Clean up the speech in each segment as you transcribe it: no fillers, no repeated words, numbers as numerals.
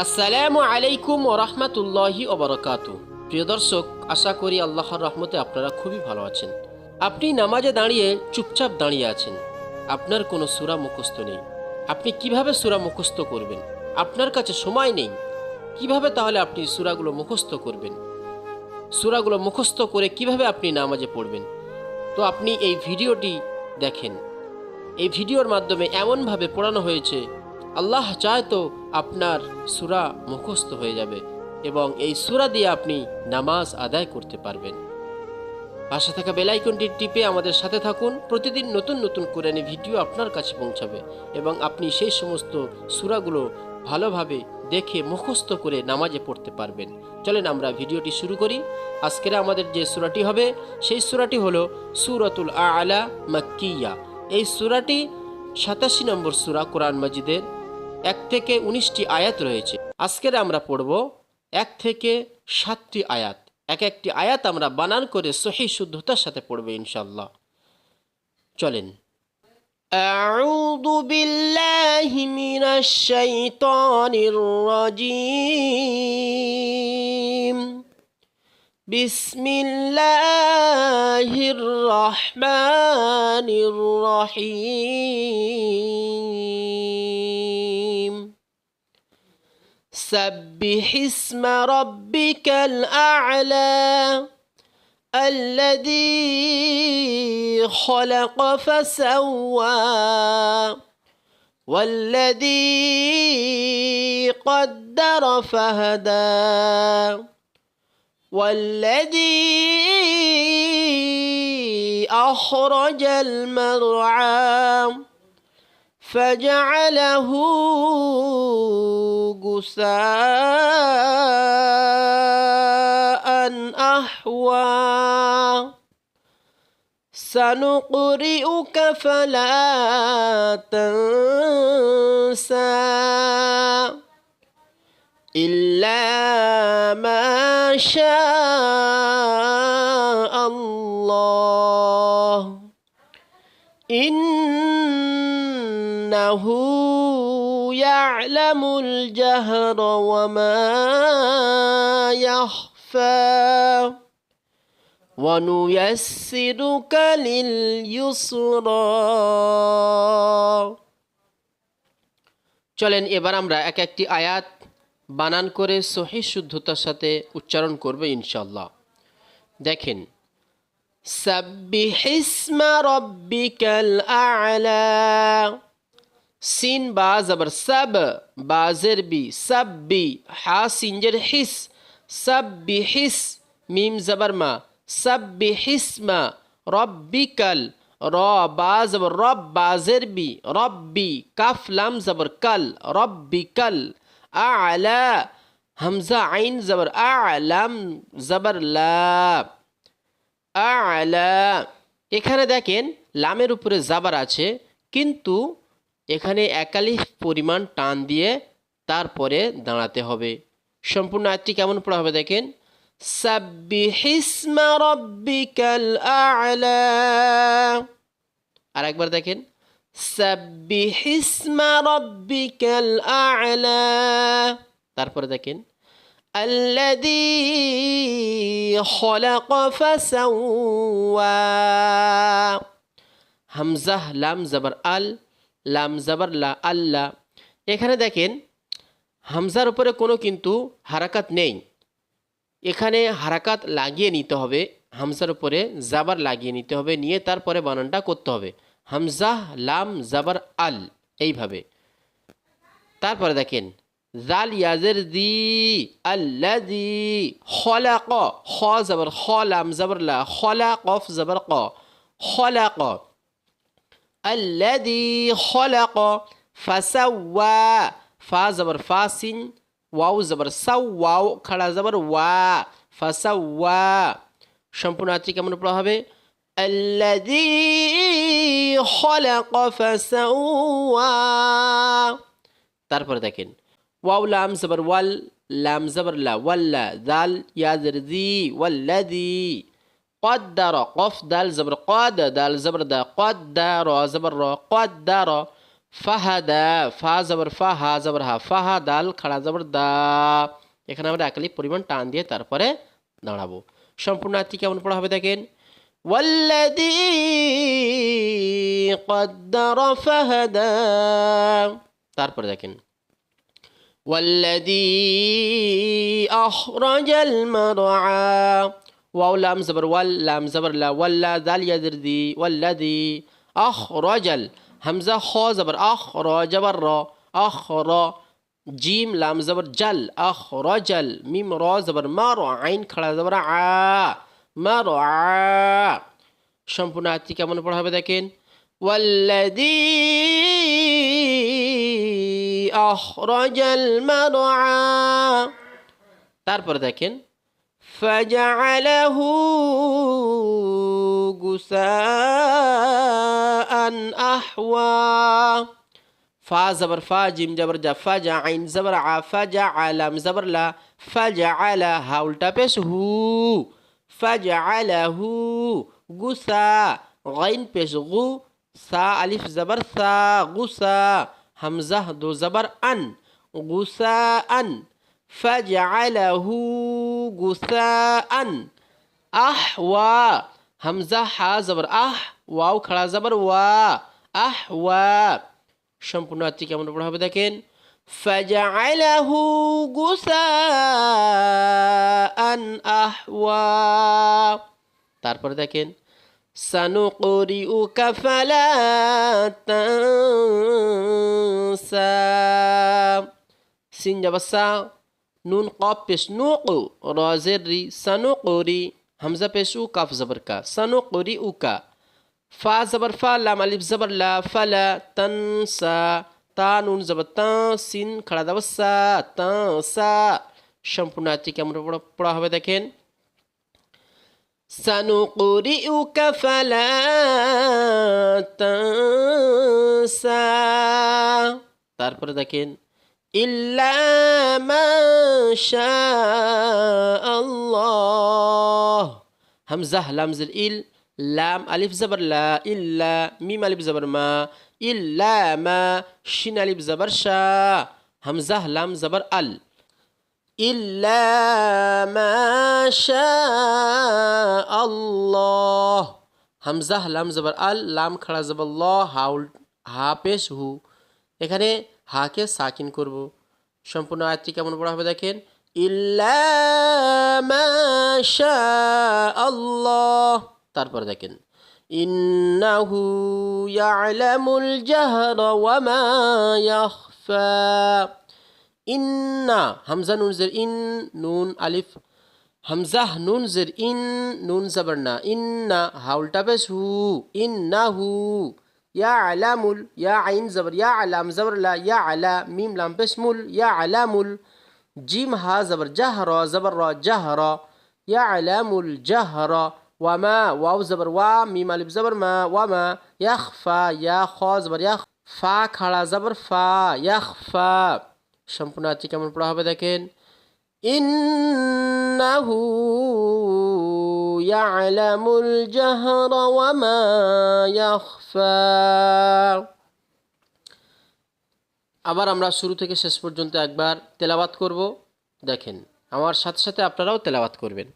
আসসালামু আলাইকুম ওয়া রাহমাতুল্লাহি ওয়া বারাকাতুহু। প্রিয় দর্শক, আশা করি আল্লাহর রহমতে আপনারা খুবই ভালো আছেন। আপনি নামাজে দাঁড়িয়ে চুপচাপ দাঁড়িয়ে আছেন, আপনার কোনো সূরা মুখস্থ নেই। আপনি কিভাবে সূরা মুখস্থ করবেন? আপনার কাছে সময় নেই। কিভাবে তাহলে আপনি সূরাগুলো মুখস্থ করবেন? সূরাগুলো মুখস্থ করে কিভাবে আপনি নামাজে পড়বেন? তো আপনি এই ভিডিওটি দেখেন। এই ভিডিওর মাধ্যমে এমনভাবে পড়ানো হয়েছে, আল্লাহ চায় তো আপনার সূরা মুখস্থ হয়ে যাবে এবং এই সূরা দিয়ে আপনি নামাজ আদায় করতে পারবেন। পাশে থাকা বেল আইকনটি টিপে আমাদের সাথে থাকুন। প্রতিদিন নতুন নতুন কোরআনি ভিডিও আপনার কাছে পৌঁছাবে এবং আপনি সেই সমস্ত সূরাগুলো ভালোভাবে দেখে মুখস্থ করে নামাজে পড়তে পারবেন। চলেন আমরা ভিডিওটি শুরু করি। আজকের আমাদের যে সূরাটি হবে সেই সূরাটি হলো সূরাতুল আ'লা মাক্কিয়া। এই সূরাটি 87 নম্বর সূরা কোরআন মাজিদের। 1 থেকে 19টি আয়াত রয়েছে। আজকের আমরা পড়ব 1 থেকে 7টি আয়াত। এক একটি আয়াত আমরা বানান করে সহিহ শুদ্ধতার সাথে পড়ব ইনশাআল্লাহ। চলেন। আউযু বিল্লাহি মিনাশ শাইতানির রাজীম। বিসমিল্লাহির রহমানির রহিম। سبح اسم ربك الأعلى الذي خلق فسوى والذي قدر فهدى والذي أخرج المرعى فجعله غثاء أحوى سنقرئك فلا تنسى إلا ما شاء الله إنه يعلم الجهر وما يخفى ونيسرك لليسرى। চলেন এবার আমরা এক একটি আয়াত বানান করে সহিহ শুদ্ধতার সাথে উচ্চারণ করব ইনশাআল্লাহ। দেখেন, সাব্বিহ ইসমা রাব্বিকাল আ'লা। সিন বা জবর সাব, বা জের বি, সাব্বি, হা সিনজের হিস, সাব্বিহিস, মিম জবর মা, সাব্বিহিসমা রাব্বিকাল। র বা জবর রব, বা জের বি, রব্বি, কাফ লাম জবর কাল, রব্বিকাল। আ'লা, হামজা আইন জবর আ, লাম জবর লা, আ'লা। এখানে দেখেন লামের উপরে জাবার আছে, কিন্তু এখানে একালিফ পরিমাণ টান দিয়ে তারপরে দাঁড়াতে হবে। সম্পূর্ণ আয়াতটি কেমন পড়া হবে দেখেন, সাব্বিহ ইসমা রাব্বিকাল আ'লা। আর একবার দেখেন, সাব্বিহ ইসমা রাব্বিকাল আ'লা। তারপরে দেখেন, আল্লাযী খলাকা ফাসাওয়া। হামজাহ লাম জবর আল, লাম জবর লা, আল্লাহ। এখানে দেখেন হামজার উপরে কোনো কিন্তু হারাকাত নেই, এখানে হারাকাত লাগিয়ে নিতে হবে। হামজার উপরে জাবার লাগিয়ে নিতে হবে, নিয়ে তারপরে বানানটা করতে হবে হামজাহ লাম জবর আল, এইভাবে। তারপরে দেখেন জাল ইয়াজের দি, আল্লাযী খলাক, খ জবর খ, লাম জবর লা, খলা, কফ জবর ক, খলাক। الذي خلق فسوى، فا زبر فاسين، واو زبر سو، واو خڑا زبر وا، فسوى। সম্পূর্ণ আয়াতটি কেমন পড়া হবে, الذي خلق فسوى। তারপরে দেখেন ওয়াও লাম জবর ওয়াল, লাম জবর লা, ওয়াল্লা, জাল ইয়াজের জি, ওয়াল্লাযী। قدر، قف دال زبر قاد، دال زبر دا، قدر زبر را، قدر ফাহাদা, ফা জবর ফা, হা জবর হা, ফাহা দাল খাড়া জবর দা। এখানে আমরা একালিক পরিমাণ টান দিয়ে তারপরে দাঁড়াবো। সম্পূর্ণ আয়াতটি কেমন পড়া হবে দেখেন। ওয়াল্লাযী কদ্দারা ফাহাদা। তারপরে দেখেন والذي أخرج المرعى. واو لام زبر وال، لام زبر لا، ولا ذال يدر ذي، والذي أخرج همزة خا زبر أخرج جبر را، أخر جيم لام زبر جل، أخرج ميم را زبر ما را، عين خڑا زبر ع، مرعى. সম্পূর্ণ আয়াতটি কেমন পড়া হবে দেখেন। والذي أخرج المرعى. তারপর দেখেন فجعله غثاء أحوى. فا زبر فا جيم جبر جا، فجع عين زبر ع، فجعل لام زبر لا، فجعل ها الٹا پیش هو، فجعله غثا، غين پیش غو، سا الف زبر ثا، غثا همزة دو زبر أن، غثاء، فجعله غثاء أحوى. همزة حا زبر أح، واو خড়া زبر وا، أحوى. সম্পূর্ণ আয়াতটি কেমন পড়া হবে দেখেন। فجعله غثاء أحوى. তারপরে দেখেন سنقرئك فلا تنسى. সিন জাবাসা, নুন কফ পেশ নুকু, রাজের রি, সানুকুরি হামজা পেশ উ, কাফ জবর কা, সানুকুরি উকা। ফা জবর ফা, লাম আলিফ জবর লা, ফালা তানসা, তা নুন জবর তা, সিন খড়া দাবসা, তানসা। সম্পূর্ণ আয়াতটি কেমন পড়া হবে দেখেন। سنقرئك فلا تنسى. তারপরে দেখেন إلا ما شاء الله. همزة لام زر إل، لام ألف زبر لا، إلا ميم ألف زبر ما، إلا ما شين ألف زبر شا، همزة لام زبر ال، إلا ما شاء الله. همزة لام زبر ال، লাম খাড়া জবর ল, হা পেশ হু। এখানে হাকে সাকিন করব। সম্পূর্ণ আয়াতটি কেমন পড়া হবে দেখেন। ইল্লা মা শাআল্লাহ। তারপর দেখেন ইন্নাহু ইয়ালামুল জাহরা ওয়া মা ইয়াখফা। ইন্না হামজা নুন জের ইন, নুন আলিফ হামজা নুন জের ইন, নুন জবর না, ইন্না হা উল্টা পেশ হু, ইন্নাহু। ইয়ালামুল, ইয়া আইন জবর ইয়া, লাম জবর লা, ইয়ালা মিম লাম পেশ মুল, ইয়ালামুল জিম হা জবর জাহরা, জবর রা জাহরা, ইয়ালামুল জাহরা। ওয়ামা ওয়াও জবর ওয়া, মিম আলিফ জবর মা, ওয়ামা ইয়াখফা, ইয়া খা জবর ইয়া, ফা খাড়া জবর ফা, ইয়াখফা। সম্পূর্ণ আয়াতটি কেমন পড়া হবে দেখেন। ইন্নাহু ইয়ালামুল জাহরা ওয়া মা ইয়াখফা। আবার আমরা শুরু থেকে শেষ পর্যন্ত একবার তেলাওয়াত করব, দেখেন আমার সাথে সাথে আপনারাও তেলাওয়াত করবেন।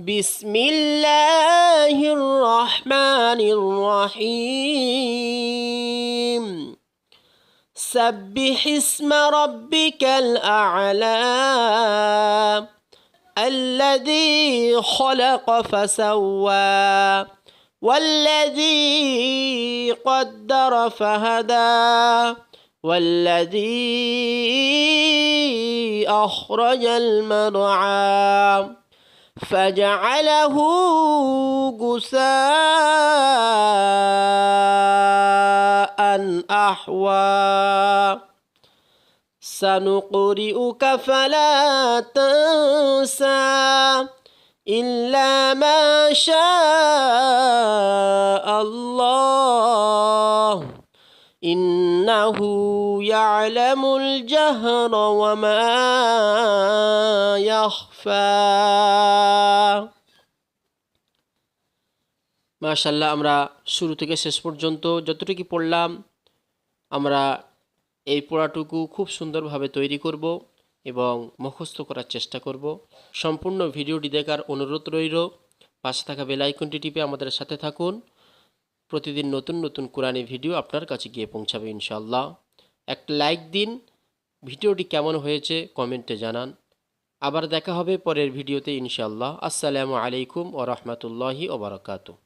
বিসমিল্লাহির রহমানির রহিম। سبح اسم ربك الأعلى الذي خلق فسوى والذي قدر فهدى والذي أخرج المرعى فجعله غثاء أحوى سنقرئك فلا تنسى إلا ما شاء الله إنه يعلم الجهر وما يخفى। মাশাআল্লাহ, আমরা শুরু থেকে শেষ পর্যন্ত যতটুকু পড়লাম আমরা এই পড়াটুকু খুব সুন্দরভাবে তৈরি করব এবং মুখস্থ করার চেষ্টা করব। সম্পূর্ণ ভিডিওটি দেখার অনুরোধ রইল। পাশে থাকা বেল আইকনটি টিপে আমাদের সাথে থাকুন। প্রতিদিন নতুন নতুন কোরআনি ভিডিও আপনার কাছে গিয়ে পৌঁছাবে ইনশাআল্লাহ। একটা লাইক দিন, ভিডিওটি কেমন হয়েছে কমেন্টে জানান। আবার দেখা হবে পরের ভিডিওতে ইনশাআল্লাহ। আসসালামু আলাইকুম ওয়া রাহমাতুল্লাহি ওয়া বারাকাতুহু।